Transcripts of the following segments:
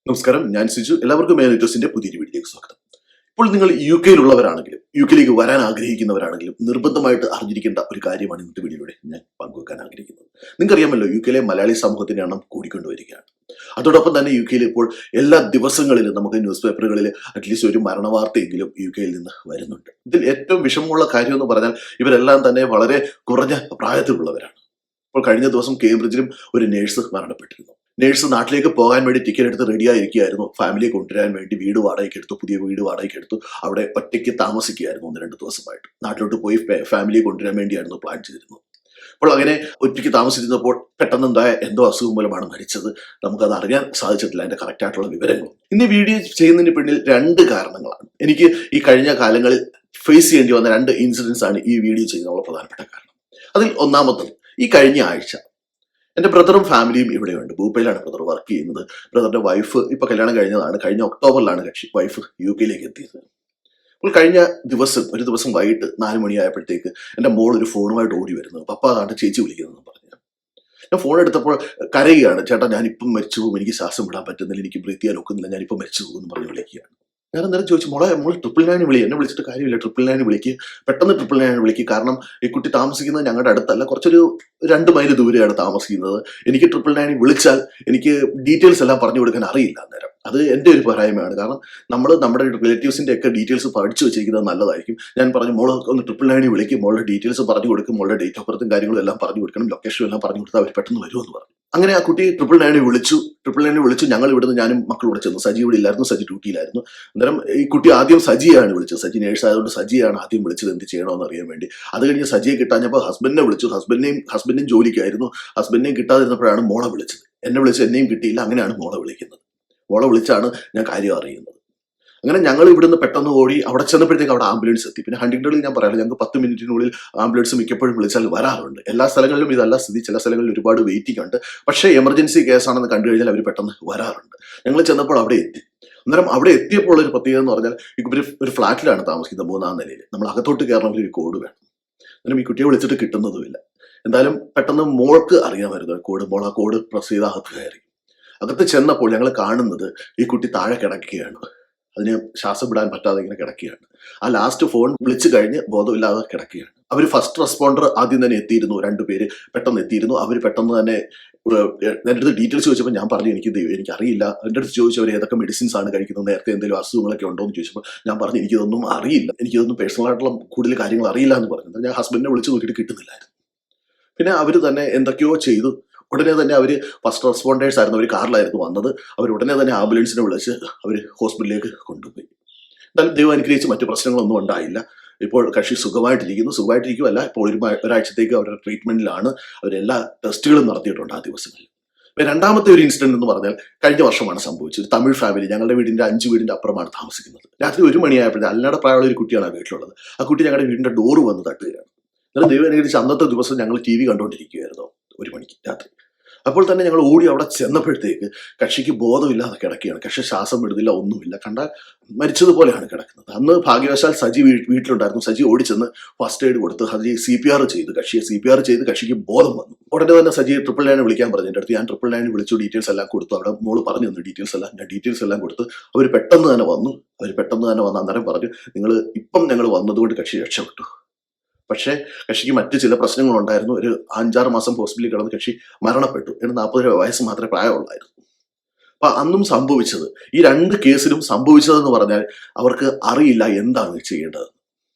നമസ്കാരം, ഞാൻ സിജു. എല്ലാവർക്കും മേനേറ്റേഴ്സിന്റെ പുതിയൊരു വീഡിയോയിലേക്ക് സ്വാഗതം. ഇപ്പോൾ നിങ്ങൾ UK-യിലുള്ളവരാണെങ്കിലും UK-യിലേക്ക് വരാൻ ആഗ്രഹിക്കുന്നവരാണെങ്കിലും നിർബന്ധമായിട്ട് അറിഞ്ഞിരിക്കേണ്ട ഒരു കാര്യമാണ് ഇന്നത്തെ വീഡിയോയിലൂടെ ഞാൻ പങ്കുവെക്കാൻ ആഗ്രഹിക്കുന്നത്. നിങ്ങൾക്കറിയാമല്ലോ, UK-യിലെ മലയാളി സമൂഹത്തിന്റെ എണ്ണം കൂടിക്കൊണ്ടുവരികയാണ്. അതോടൊപ്പം തന്നെ UK-യിൽ ഇപ്പോൾ എല്ലാ ദിവസങ്ങളിലും നമുക്ക് ന്യൂസ് പേപ്പറുകളിൽ അറ്റ്ലീസ്റ്റ് ഒരു മരണവാർത്തയെങ്കിലും UK-യിൽ നിന്ന് വരുന്നുണ്ട്. ഇതിൽ ഏറ്റവും വിഷമമുള്ള കാര്യം എന്ന് പറഞ്ഞാൽ ഇവരെല്ലാം തന്നെ വളരെ കുറഞ്ഞ പ്രായത്തിലുള്ളവരാണ്. ഇപ്പോൾ കഴിഞ്ഞ ദിവസം കേംബ്രിഡ്ജിലും ഒരു നേഴ്സ് മരണപ്പെട്ടിരുന്നു. നേഴ്സ് നാട്ടിലേക്ക് പോകാൻ വേണ്ടി ടിക്കറ്റ് എടുത്ത് റെഡിയായിരിക്കുകയായിരുന്നു. ഫാമിലിയെ കൊണ്ടുവരാൻ വേണ്ടി വീട് വാടകയ്ക്ക് എടുത്തു, പുതിയ വീട് വാടകയ്ക്ക് എടുത്തു. അവിടെ ഒറ്റയ്ക്ക് താമസിക്കുകയായിരുന്നു 1-2 ദിവസമായിട്ട്. നാട്ടിലോട്ട് പോയി ഫാമിലിയെ കൊണ്ടുവരാൻ വേണ്ടിയായിരുന്നു പ്ലാൻ ചെയ്തിരുന്നത്. അപ്പോൾ അങ്ങനെ ഒറ്റയ്ക്ക് താമസിച്ചിരുന്നപ്പോൾ പെട്ടെന്ന് എന്തോ അസുഖം മൂലമാണ് മരിച്ചത്. നമുക്കത് അറിയാൻ സാധിച്ചിട്ടില്ല, അതിന്റെ കറക്റ്റ് ആയിട്ടുള്ള വിവരങ്ങളും. ഇന്ന് വീഡിയോ ചെയ്യുന്നതിന് പിന്നിൽ 2 കാരണങ്ങളാണ്. എനിക്ക് ഈ കഴിഞ്ഞ കാലങ്ങളിൽ ഫേസ് ചെയ്യേണ്ടി വന്ന 2 ഇൻസിഡൻസ് ആണ് ഈ വീഡിയോ ചെയ്യുന്നതിനുള്ള പ്രധാനപ്പെട്ട കാരണം. അതിൽ ഒന്നാമത്തത്, ഈ കഴിഞ്ഞ ആഴ്ച എൻ്റെ ബ്രദറും ഫാമിലിയും ഇവിടെയുണ്ട്. ഭൂപ്പയിലാണ് ബ്രദർ വർക്ക് ചെയ്യുന്നത്. ബ്രദറിന്റെ വൈഫ് ഇപ്പൊ കല്യാണം കഴിഞ്ഞതാണ്. കഴിഞ്ഞ ഒക്ടോബറിലാണ് വൈഫ് UK-യിലേക്ക് എത്തിയത്. അപ്പോൾ കഴിഞ്ഞ ഒരു ദിവസം വൈകിട്ട് 4 മണിയായപ്പോഴത്തേക്ക് എൻ്റെ മോൾ ഒരു ഫോണുമായിട്ട് ഓടി വരുന്നു. പപ്പ കാണ്ട് ചേച്ചി വിളിക്കുന്നതെന്ന് പറഞ്ഞു. ഞാൻ ഫോൺ എടുത്തപ്പോൾ കരയുകയാണ്. ചേട്ടാ, ഞാനിപ്പം മരിച്ചു പോകും, എനിക്ക് ശ്വാസം വിടാൻ പറ്റുന്നില്ല, എനിക്ക് ബ്രീത്ത് ചെയ്യാൻ ഒക്കുന്നില്ല, ഞാനിപ്പം മരിച്ചു പോകും എന്ന് പറഞ്ഞ് വിളിക്കുകയാണ്. ഞാൻ അന്നേരം ചോദിച്ചു, മോൾ 999 വിളി, എന്നെ വിളിച്ചിട്ട് കാര്യമില്ല, 999 വിളിക്ക്, പെട്ടെന്ന് 999 വിളിക്ക്. കാരണം ഈ കുട്ടി താമസിക്കുന്നത് ഞങ്ങളുടെ അടുത്തല്ല, കുറച്ചൊരു 2 മൈൽ ദൂരെയാണ് താമസിക്കുന്നത്. എനിക്ക് 999 വിളിച്ചാൽ എനിക്ക് ഡീറ്റെയിൽസ് എല്ലാം പറഞ്ഞു കൊടുക്കാൻ അറിയില്ല. അന്നേരം അത് എൻ്റെ ഒരു പോരായ്മയാണ്. കാരണം നമ്മുടെ റിലേറ്റീവ്സിന്റെ ഒക്കെ ഡീറ്റെയിൽസ് പഠിച്ചു വെച്ചിരിക്കുന്നത് നല്ലതായിരിക്കും. ഞാൻ പറഞ്ഞു, മോൾ ഒന്ന് 999 വിളിക്കും, മോളുടെ ഡീറ്റെയിൽസ് പറഞ്ഞു കൊടുക്കും, മോളുടെ ഡേറ്റ് ഓഫ് ബർത്തും കാര്യങ്ങളും എല്ലാം പറഞ്ഞു കൊടുക്കണം, ലൊക്കേഷനും എല്ലാം പറഞ്ഞു കൊടുത്താൽ അവർ പെട്ടെന്ന് വരുമെന്ന് പറഞ്ഞു. അങ്ങനെ ആ കുട്ടി 999 വിളിച്ചു. ഞങ്ങൾ ഇവിടുന്ന് ഞാനും മക്കളും ഇവിടെ ചെന്നു. സജി ഇവിടെ ഇല്ലായിരുന്നു, സജി ഡ്യൂട്ടിയിലായിരുന്നു. അന്നേരം ഈ കുട്ടി ആദ്യം സജിയാണ് വിളിച്ചത്. സജി നേഴ്സ് ആയതുകൊണ്ട് സജിയാണ് ആദ്യം വിളിച്ചത്, എന്ത് ചെയ്യണമെന്ന് അറിയാൻ വേണ്ടി. അത് കഴിഞ്ഞ് സജിയെ കിട്ടാഞ്ഞപ്പോൾ ഹസ്ബൻഡിനെ വിളിച്ചു. ഹസ്ബൻഡിനും ജോലിക്കായിരുന്നു. ഹസ്ബൻഡിനെയും കിട്ടാതിരുന്നപ്പോഴാണ് മോളെ വിളിച്ചത്. എന്നെ വിളിച്ച് എന്നെയും കിട്ടിയില്ല. അങ്ങനെയാണ് മോളെ വിളിക്കുന്നത്. മോളെ വിളിച്ചാണ് ഞാൻ കാര്യം അറിയുന്നത്. അങ്ങനെ ഞങ്ങൾ ഇവിടുന്ന് പെട്ടെന്ന് ഓടി. അവിടെ ചെന്നപ്പോഴത്തേക്ക് അവിടെ ആംബുലൻസ് എത്തി. പിന്നെ ഹണ്ടിങ്ടണിൽ ഞാൻ പറയാറില്ല, ഞങ്ങൾക്ക് 10 മിനിറ്റിനുള്ളിൽ ആംബുലൻസ് മിക്കപ്പോഴും വിളിച്ചാൽ വരാറുണ്ട്. എല്ലാ സ്ഥലങ്ങളിലും ഇതല്ല സ്ഥിതി. ചില സ്ഥലങ്ങളിൽ ഒരുപാട് വെയിറ്റിംഗ് ഉണ്ട്. പക്ഷേ എമർജൻസി കേസാണെന്ന് കണ്ടു കഴിഞ്ഞാൽ അവർ പെട്ടെന്ന് വരാറുണ്ട്. ഞങ്ങൾ ചെന്നപ്പോൾ അവിടെ എത്തി. അന്നേരം അവിടെ എത്തിയപ്പോൾ ഒരു പ്രത്യേകത എന്ന് പറഞ്ഞാൽ, ഒരു ഫ്ലാറ്റിലാണ് താമസിക്കുന്നത്, 3-ാം നിലയിൽ. നമ്മൾ അകത്തോട്ട് കയറണമെങ്കിൽ ഒരു കോഡ് വേണം. അന്നേരം ഈ കുട്ടിയെ വിളിച്ചിട്ട് കിട്ടുന്നതുമില്ല. എന്തായാലും പെട്ടെന്ന് മോൾക്ക് അറിയാമായിരുന്നു കോഡ്. മോൾ ആ കോഡ് പ്രസ് ചെയ്ത് അകത്ത് കയറി. അകത്ത് ചെന്നപ്പോൾ ഞങ്ങൾ കാണുന്നത് ഈ കുട്ടി താഴെ കിടക്കുകയാണ്. അതിന് ശ്വാസം വിടാൻ പറ്റാതെ ഇങ്ങനെ കിടക്കുകയാണ്. ആ ലാസ്റ്റ് ഫോൺ വിളിച്ചു കഴിഞ്ഞ് ബോധമില്ലാതെ കിടക്കുകയാണ്. അവർ ഫസ്റ്റ് റെസ്പോണ്ടർ ആദ്യം തന്നെ എത്തിയിരുന്നു. 2 പേര് പെട്ടെന്ന് എത്തിയിരുന്നു. അവർ പെട്ടെന്ന് തന്നെ എൻ്റെ അടുത്ത് ഡീറ്റെയിൽസ് ചോദിച്ചപ്പോൾ ഞാൻ പറഞ്ഞു, എനിക്കറിയില്ല. എൻ്റെ അടുത്ത് ചോദിച്ചു, അവർ ഏതൊക്കെ മെഡിസിൻസ് ആണ് കഴിക്കുന്നത്, നേരത്തെ എന്തെങ്കിലും അസുഖങ്ങളൊക്കെ ഉണ്ടോ എന്ന് ചോദിച്ചപ്പോൾ ഞാൻ പറഞ്ഞു, എനിക്കിതൊന്നും അറിയില്ല, എനിക്കിതൊന്നും പേഴ്സണലായിട്ടുള്ള കൂടുതൽ കാര്യങ്ങൾ അറിയില്ല എന്ന് പറഞ്ഞു. ഞാൻ ഹസ്ബൻഡിനെ വിളിച്ച് നോക്കിയിട്ട് കിട്ടുന്നില്ലായിരുന്നു. പിന്നെ അവർ തന്നെ എന്തൊക്കെയോ ചെയ്തു. ഉടനെ തന്നെ അവർ ഫസ്റ്റ് റെസ്പോണ്ടേഴ്സ് ആയിരുന്നു. അവർ കാറിലായിരുന്നു വന്നത്. അവർ ഉടനെ തന്നെ ആംബുലൻസിനെ വിളിച്ച് അവർ ഹോസ്പിറ്റലിലേക്ക് കൊണ്ടുപോയി. എന്തായാലും ദൈവം അനുഗ്രഹിച്ച് മറ്റു പ്രശ്നങ്ങളൊന്നും ഉണ്ടായില്ല. ഇപ്പോൾ കക്ഷി സുഖമായിട്ടിരിക്കുമല്ല, ഇപ്പോൾ ഒരാഴ്ചത്തേക്ക് അവരുടെ ട്രീറ്റ്മെന്റിലാണ്. അവരെല്ലാ ടെസ്റ്റുകളും നടത്തിയിട്ടുണ്ട് ആ ദിവസങ്ങളിൽ. രണ്ടാമത്തെ ഒരു ഇൻസിഡന്റ് എന്ന് പറഞ്ഞാൽ കഴിഞ്ഞ വർഷമാണ് സംഭവിച്ചത്. ഒരു തമിഴ് ഫാമിലി, ഞങ്ങളുടെ വീടിന്റെ 5 വീടിന്റെ അപ്പുറമാണ് താമസിക്കുന്നത്. രാത്രി 1 മണിയായപ്പോഴത്തെ അല്ലാതെ പ്രായമുള്ള ഒരു കുട്ടിയാണ് ആ വീട്ടിലുള്ളത്. ആ കുട്ടി ഞങ്ങളുടെ വീടിന്റെ ഡോറ് വന്ന് തട്ടുകയാണ്. എന്നാൽ ദൈവം അനുഗ്രഹിച്ച് അന്നത്തെ ദിവസം ഞങ്ങൾ TV കണ്ടുകൊണ്ടിരിക്കുകയായിരുന്നു 1 മണിക്ക് രാത്രി. അപ്പോൾ തന്നെ ഞങ്ങൾ ഓടി അവിടെ ചെന്നപ്പോഴത്തേക്ക് കക്ഷിക്ക് ബോധമില്ലാതെ കിടക്കുകയാണ്. കക്ഷി ശ്വാസം വിടുന്നില്ല, ഒന്നുമില്ല. കണ്ടാൽ മരിച്ചതുപോലെയാണ് കിടക്കുന്നത്. അന്ന് ഭാഗ്യവശാൽ സജി വീട്ടിലുണ്ടായിരുന്നു. സജി ഓടിച്ചെന്ന് ഫസ്റ്റ് എയ്ഡ് കൊടുത്ത് സജി CPR ചെയ്തു. കക്ഷിക്ക് ബോധം വന്നു. ഉടനെ തന്നെ സജി 999 വിളിക്കാൻ പറഞ്ഞു. എൻ്റെ അടുത്ത് ഞാൻ 999 വിളിച്ചു, ഡീറ്റെയിൽസ് എല്ലാം കൊടുത്തു. അവിടെ മോള് പറഞ്ഞു തന്നു ഡീറ്റെയിൽസ് എല്ലാം കൊടുത്ത് അവർ പെട്ടെന്ന് തന്നെ വന്നു. അന്നേരം പറഞ്ഞു, ഞങ്ങൾ വന്നതുകൊണ്ട് കക്ഷി രക്ഷപ്പെട്ടു. പക്ഷേ കക്ഷിക്ക് മറ്റ് ചില പ്രശ്നങ്ങളുണ്ടായിരുന്നു. ഒരു 5-6 മാസം ഹോസ്പിറ്റലിൽ കിടന്ന് കക്ഷി മരണപ്പെട്ടു. 40 വയസ്സ് മാത്രമേ പ്രായമുള്ളായിരുന്നു. അപ്പൊ അന്നും സംഭവിച്ചത്, ഈ 2 കേസിലും സംഭവിച്ചതെന്ന് പറഞ്ഞാൽ അവർക്ക് അറിയില്ല എന്താണ് ചെയ്യേണ്ടത്.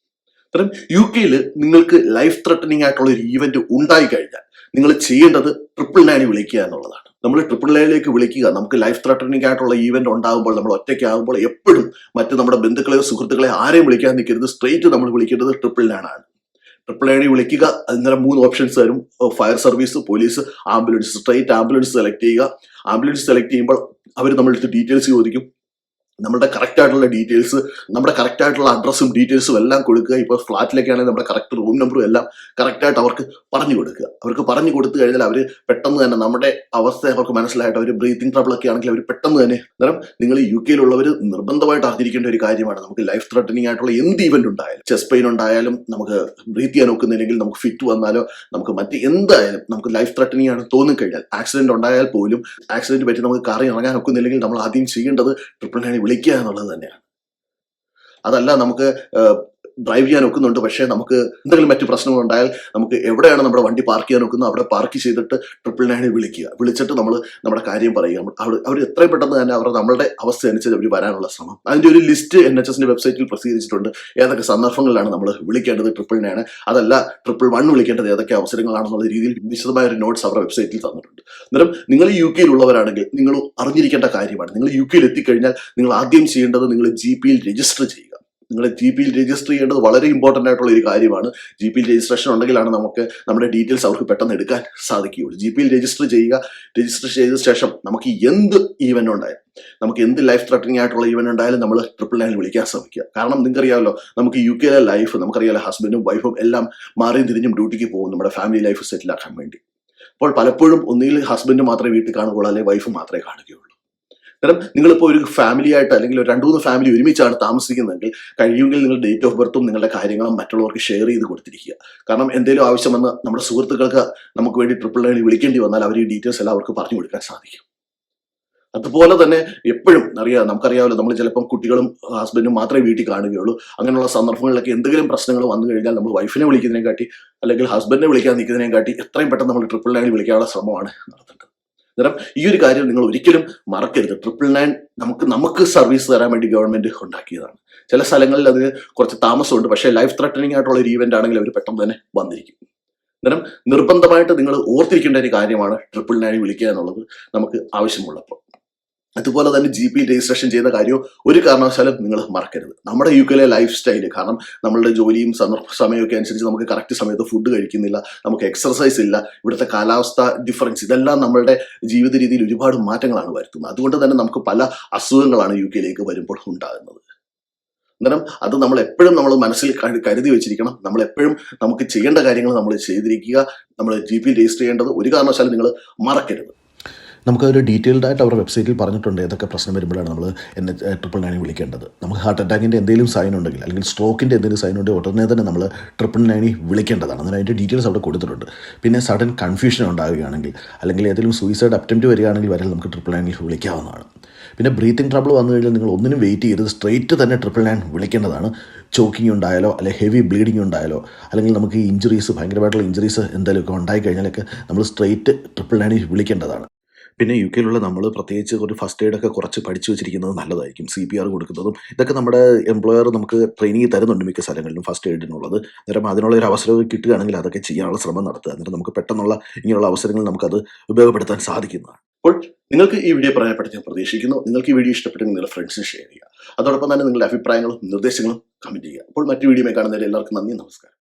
അത്തരം UK-യിൽ നിങ്ങൾക്ക് ലൈഫ് ത്രെട്ടനിങ് ആയിട്ടുള്ള ഒരു ഈവന്റ് ഉണ്ടായി കഴിഞ്ഞാൽ നിങ്ങൾ ചെയ്യേണ്ടത് 999 വിളിക്കുക എന്നുള്ളതാണ്. നമ്മൾ 999 വിളിക്കുക. നമുക്ക് ലൈഫ് ത്രെട്ടനിങ് ആയിട്ടുള്ള ഈവന്റ് ഉണ്ടാകുമ്പോൾ, നമ്മൾ ഒറ്റയ്ക്കാകുമ്പോൾ എപ്പോഴും നമ്മുടെ ബന്ധുക്കളെയോ സുഹൃത്തുക്കളെയോ ആരെയും വിളിക്കാൻ നിൽക്കരുത്. സ്ട്രെയിറ്റ് നമ്മൾ വിളിക്കേണ്ടത് 999 ആണ്. 999 വിളിക്കുക. അതിന് 3 ഓപ്ഷൻസ് തരും: fire service, police, ambulance. Straight ambulance select ചെയ്യുക. ആംബുലൻസ് സെലക്ട് ചെയ്യുമ്പോൾ അവർ നമ്മളടുത്ത് ഡീറ്റെയിൽസ് ചോദിക്കും. നമ്മുടെ കറക്റ്റ് ആയിട്ടുള്ള ഡീറ്റെയിൽസ്, നമ്മുടെ കറക്റ്റ് ആയിട്ടുള്ള അഡ്രസ്സും ഡീറ്റെയിൽസും എല്ലാം കൊടുക്കുക. ഇപ്പോൾ ഫ്ലാറ്റിലേക്കാണെങ്കിൽ നമ്മുടെ കറക്റ്റ് റൂം നമ്പറും എല്ലാം കറക്റ്റായിട്ട് അവർക്ക് പറഞ്ഞു കൊടുക്കുക. അവർക്ക് പറഞ്ഞു കൊടുത്തു കഴിഞ്ഞാൽ അവർ പെട്ടെന്ന് തന്നെ നമ്മുടെ അവസ്ഥ അവർക്ക് മനസ്സിലായിട്ട് അവർ ബ്രീത്തിങ് ട്രബിൾ ഒക്കെ ആണെങ്കിൽ അവർ പെട്ടെന്ന് തന്നെ അന്നേരം നിങ്ങൾ UK-യിലുള്ളവർ നിർബന്ധമായിട്ട് അറിഞ്ഞിരിക്കേണ്ട ഒരു കാര്യമാണ്. നമുക്ക് ലൈഫ് ത്രെട്ടനിങ് ആയിട്ടുള്ള എന്ത് ഇവന്റ് ഉണ്ടായാലും, ചെസ്റ്റ് പെയിൻ ഉണ്ടായാലും, നമുക്ക് ബ്രീത്ത് ചെയ്യാൻ ഒക്കുന്നില്ലെങ്കിൽ, നമുക്ക് ഫിറ്റ് വന്നാലോ, നമുക്ക് മറ്റ് എന്തായാലും നമുക്ക് ലൈഫ് ത്രെട്ടനിങ് ആണ് തോന്നിക്കഴിഞ്ഞാൽ, ആക്സിഡന്റ് ഉണ്ടായാൽ പോലും ആക്സിഡന്റ് പറ്റി നമുക്ക് കാറിൽ ഇറങ്ങാൻ ഒക്കുന്നില്ലെങ്കിൽ നമ്മൾ ആദ്യം ചെയ്യേണ്ടത് 999 വിളിക്കുക എന്നുള്ളത് തന്നെയാണ്. അതല്ല നമുക്ക് ഡ്രൈവ് ചെയ്യാൻ ഒക്കുന്നുണ്ട്, പക്ഷേ നമുക്ക് എന്തെങ്കിലും മറ്റു പ്രശ്നങ്ങൾ ഉണ്ടായാൽ നമുക്ക് എവിടെയാണ് നമ്മുടെ വണ്ടി പാർക്ക് ചെയ്യാൻ ഒക്കുന്നത് അവിടെ പാർക്ക് ചെയ്തിട്ട് 999 വിളിക്കുക. വിളിച്ചിട്ട് നമ്മൾ നമ്മുടെ കാര്യം പറയുക. അവർ എത്രയും പെട്ടെന്ന് തന്നെ നമ്മളുടെ അവസ്ഥ അനുസരിച്ച് അവർ വരാനുള്ള ശ്രമം. അതിൻ്റെ ഒരു ലിസ്റ്റ് NHSന്റെ വെബ്സൈറ്റിൽ പ്രസിദ്ധീകരിച്ചിട്ടുണ്ട്. ഏതൊക്കെ സന്ദർഭങ്ങളിലാണ് നമ്മൾ വിളിക്കേണ്ടത് 999, അതല്ല 111 വിളിക്കേണ്ടത് ഏതൊക്കെ അവസരങ്ങളാണെന്നുള്ള രീതിയിൽ വിശദമായ ഒരു നോട്ട്സ് അവരുടെ വെബ്സൈറ്റിൽ തന്നിട്ടുണ്ട്. അന്നേരം നിങ്ങൾ UK-യിലുള്ളവരാണെങ്കിൽ നിങ്ങൾ അറിഞ്ഞിരിക്കേണ്ട കാര്യമാണ്. നിങ്ങൾ UK-യിൽ എത്തിക്കഴിഞ്ഞാൽ നിങ്ങൾ ആദ്യം ചെയ്യേണ്ടത് നിങ്ങൾ GPയിൽ രജിസ്റ്റർ ചെയ്യുക. നിങ്ങൾ GPയിൽ രജിസ്റ്റർ ചെയ്യേണ്ടത് വളരെ ഇമ്പോർട്ടൻ്റ് ആയിട്ടുള്ള ഒരു കാര്യമാണ്. GPയിൽ രജിസ്ട്രേഷൻ ഉണ്ടെങ്കിലാണ് നമുക്ക് നമ്മുടെ ഡീറ്റെയിൽസ് അവർക്ക് പെട്ടെന്ന് എടുക്കാൻ സാധിക്കുകയുള്ളൂ. GPയിൽ രജിസ്റ്റർ ചെയ്യുക. രജിസ്റ്റർ ചെയ്ത ശേഷം നമുക്ക് എന്ത് ഈവൻ്റ് ഉണ്ടായാലും, നമുക്ക് എന്ത് ലൈഫ് ത്രെട്ടനിങ് ആയിട്ടുള്ള ഈവൻ്റ് ഉണ്ടായാലും നമ്മൾ 999 വിളിക്കാൻ ശ്രമിക്കുക. കാരണം നിങ്ങൾക്കറിയാമല്ലോ, നമുക്ക് UK-യിലെ ലൈഫ് നമുക്കറിയാമല്ലോ, ഹസ്ബൻഡും വൈഫും എല്ലാം മാറിയും തിരിഞ്ഞും ഡ്യൂട്ടിക്ക് പോകും നമ്മുടെ ഫാമിലി ലൈഫ് സെറ്റിലാക്കാൻ വേണ്ടി. അപ്പോൾ പലപ്പോഴും ഒന്നുകിൽ ഹസ്ബൻഡ് മാത്രമേ വീട്ടിൽ കാണുകയുള്ളൂ, അല്ലെങ്കിൽ വൈഫ് മാത്രമേ കാണുകയുള്ളൂ. കാരണം നിങ്ങളിപ്പോൾ ഒരു ഫാമിലി ആയിട്ട് അല്ലെങ്കിൽ 2-3 ഫാമിലി ഒരുമിച്ചാണ് താമസിക്കുന്നതെങ്കിൽ കഴിയുമെങ്കിൽ നിങ്ങൾ ഡേറ്റ് ഓഫ് ബർത്തും നിങ്ങളുടെ കാര്യങ്ങളും മറ്റുള്ളവർക്ക് ഷെയർ ചെയ്ത് കൊടുത്തിരിക്കുക. കാരണം എന്തെങ്കിലും ആവശ്യം വന്ന് നമ്മുടെ സുഹൃത്തുക്കൾക്ക് നമുക്ക് വേണ്ടി 999 വിളിക്കേണ്ടി വന്നാൽ അവർ ഈ ഡീറ്റെയിൽസ് എല്ലാം അവർക്ക് പറഞ്ഞു കൊടുക്കാൻ സാധിക്കും. അതുപോലെ തന്നെ എപ്പോഴും നമുക്കറിയാമല്ലോ, നമ്മൾ ചിലപ്പം കുട്ടികളും ഹസ്ബൻഡും മാത്രമേ വീട്ടിൽ കാണുകയുള്ളൂ. അങ്ങനെയുള്ള സന്ദർഭങ്ങളിലൊക്കെ എന്തെങ്കിലും പ്രശ്നങ്ങൾ വന്നു കഴിഞ്ഞാൽ നമ്മൾ വൈഫിനെ വിളിക്കുന്നതിനെ കാട്ടി അല്ലെങ്കിൽ ഹസ്ബൻഡിനെ വിളിക്കാൻ നിൽക്കുന്നതിനെ കാട്ടി എത്രയും പെട്ടെന്ന് നമ്മൾ 999 വിളിക്കാനുള്ള ശ്രമമാണ് നടത്തേണ്ടത്. അന്നേരം ഈ ഒരു കാര്യം നിങ്ങൾ ഒരിക്കലും മറക്കരുത്. 999 നമുക്ക് സർവീസ് തരാൻ വേണ്ടി ഗവൺമെന്റ് ഉണ്ടാക്കിയതാണ്. ചില സ്ഥലങ്ങളിൽ അതിന് കുറച്ച് താമസമുണ്ട്, പക്ഷേ ലൈഫ് ത്രെട്ടനിങ് ആയിട്ടുള്ള ഒരു ഈവന്റ് ആണെങ്കിൽ അവർ പെട്ടെന്ന് തന്നെ വന്നിരിക്കും. അന്നേരം നിർബന്ധമായിട്ട് നിങ്ങൾ ഓർത്തിരിക്കേണ്ട ഒരു കാര്യമാണ് 999 വിളിക്കുക എന്നുള്ളത് നമുക്ക് ആവശ്യമുള്ളപ്പോൾ. അതുപോലെ തന്നെ GPയിൽ രജിസ്ട്രേഷൻ ചെയ്യുന്ന കാര്യവും ഒരു കാരണവശാലും നിങ്ങൾ മറക്കരുത്. നമ്മുടെ UK-യിലെ ലൈഫ് സ്റ്റൈല്, കാരണം നമ്മളുടെ ജോലിയും സമയമൊക്കെ അനുസരിച്ച് നമുക്ക് കറക്റ്റ് സമയത്ത് ഫുഡ് കഴിക്കുന്നില്ല, നമുക്ക് എക്സർസൈസ് ഇല്ല, ഇവിടുത്തെ കാലാവസ്ഥ ഡിഫറൻസ്, ഇതെല്ലാം നമ്മളുടെ ജീവിത രീതിയിൽ ഒരുപാട് മാറ്റങ്ങളാണ് വരുത്തുന്നത്. അതുകൊണ്ട് തന്നെ നമുക്ക് പല അസുഖങ്ങളാണ് UK-യിലേക്ക് വരുമ്പോൾ ഉണ്ടാകുന്നത്. അന്നേരം അത് നമ്മൾ എപ്പോഴും നമ്മൾ മനസ്സിൽ കരുതി വെച്ചിരിക്കണം. നമ്മളെപ്പോഴും നമുക്ക് ചെയ്യേണ്ട കാര്യങ്ങൾ നമ്മൾ ചെയ്തിരിക്കുക. നമ്മൾ GPയിൽ രജിസ്റ്റർ ചെയ്യേണ്ടത് ഒരു കാരണവശാലും നിങ്ങൾ മറക്കരുത്. നമുക്കൊരു ഡീറ്റെയിൽഡ് ആയിട്ട് അവരുടെ വെബ്സൈറ്റിൽ പറഞ്ഞിട്ടുണ്ട് ഏതൊക്കെ പ്രശ്നം വരുമ്പോഴാണ് നമ്മൾ 999 വിളിക്കേണ്ടത്. നമുക്ക് ഹാർട്ട് അറ്റാക്കിൻ്റെ എന്തെങ്കിലും സൈൻ ഉണ്ടെങ്കിൽ അല്ലെങ്കിൽ സ്ട്രോക്കിൻ്റെ എന്തെങ്കിലും സൈൻ ഉണ്ടെങ്കിൽ ഉടനെ തന്നെ നമ്മൾ 999 വിളിക്കേണ്ടതാണ്. അന്നേരം അതിൻ്റെ ഡീറ്റെയിൽസ് അവിടെ കൊടുത്തിട്ടുണ്ട്. പിന്നെ സഡൻ കൺഫ്യൂഷൻ ഉണ്ടാവുകയാണെങ്കിൽ അല്ലെങ്കിൽ ഏതെങ്കിലും സൂയിസൈഡ് അറ്റംപ്റ്റ് വരികയാണെങ്കിൽ വരെ നമുക്ക് 999 വിളിക്കാവുന്നതാണ്. പിന്നെ ബ്രീത്തിങ് ട്രബിൾ വന്നു കഴിഞ്ഞാൽ നിങ്ങൾ ഒന്നിനും വെയിറ്റ് ചെയ്യരുത്, സ്ട്രെയിറ്റ് തന്നെ 999 വിളിക്കേണ്ടതാണ്. ചോക്കിങ് ഉണ്ടായാലോ അല്ലെങ്കിൽ ഹെവി ബ്ലീഡിങ് ഉണ്ടായാലോ അല്ലെങ്കിൽ നമുക്ക് ഈ ഇഞ്ചുറീസ്, ഭയങ്കരമായിട്ടുള്ള ഇഞ്ചുറീസ് എന്തെങ്കിലുമൊക്കെ ഉണ്ടായിക്കഴിഞ്ഞാലൊക്കെ നമ്മൾ സ്ട്രെയിറ്റ് 999 വിളിക്കേണ്ടതാണ്. പിന്നെ UK-യിലുള്ള നമ്മൾ പ്രത്യേകിച്ച് ഒരു ഫസ്റ്റ് എയ്ഡൊക്കെ കുറച്ച് പഠിച്ചു വെച്ചിരിക്കുന്നത് നല്ലതായിരിക്കും. CPR കൊടുക്കുന്നതും ഇതൊക്കെ നമ്മുടെ എംപ്ലോയർ നമുക്ക് ട്രെയിനിങ് തരുന്നുണ്ട് മിക്ക സ്ഥലങ്ങളിലും ഫസ്റ്റ് എയ്ഡിനുള്ളത്. അന്നേരം അതിനുള്ള ഒരു അവസരം കിട്ടുകയാണെങ്കിൽ അതൊക്കെ ചെയ്യാനുള്ള ശ്രമം നടത്തുക. എന്നിട്ട് നമുക്ക് പെട്ടെന്നുള്ള ഇങ്ങനെയുള്ള അവസരങ്ങൾ നമുക്കത് ഉപയോഗപ്പെടുത്താൻ സാധിക്കുന്നതാണ്. അപ്പോൾ നിങ്ങൾക്ക് ഈ വീഡിയോ പ്രയോജനപ്പെടുത്തി ഞാൻ പ്രതീക്ഷിക്കുന്നു. നിങ്ങൾക്ക് ഈ വീഡിയോ ഇഷ്ടപ്പെട്ടെങ്കിൽ നിങ്ങളുടെ ഫ്രണ്ട്സിന് ഷെയർ ചെയ്യുക. അതോടൊപ്പം തന്നെ നിങ്ങളുടെ അഭിപ്രായങ്ങളും നിർദ്ദേശങ്ങളും കമൻറ്റ് ചെയ്യുക. അപ്പോൾ മറ്റു വീഡിയോ കാണുന്നവരെ എല്ലാവർക്കും നന്ദി, നമസ്കാരം.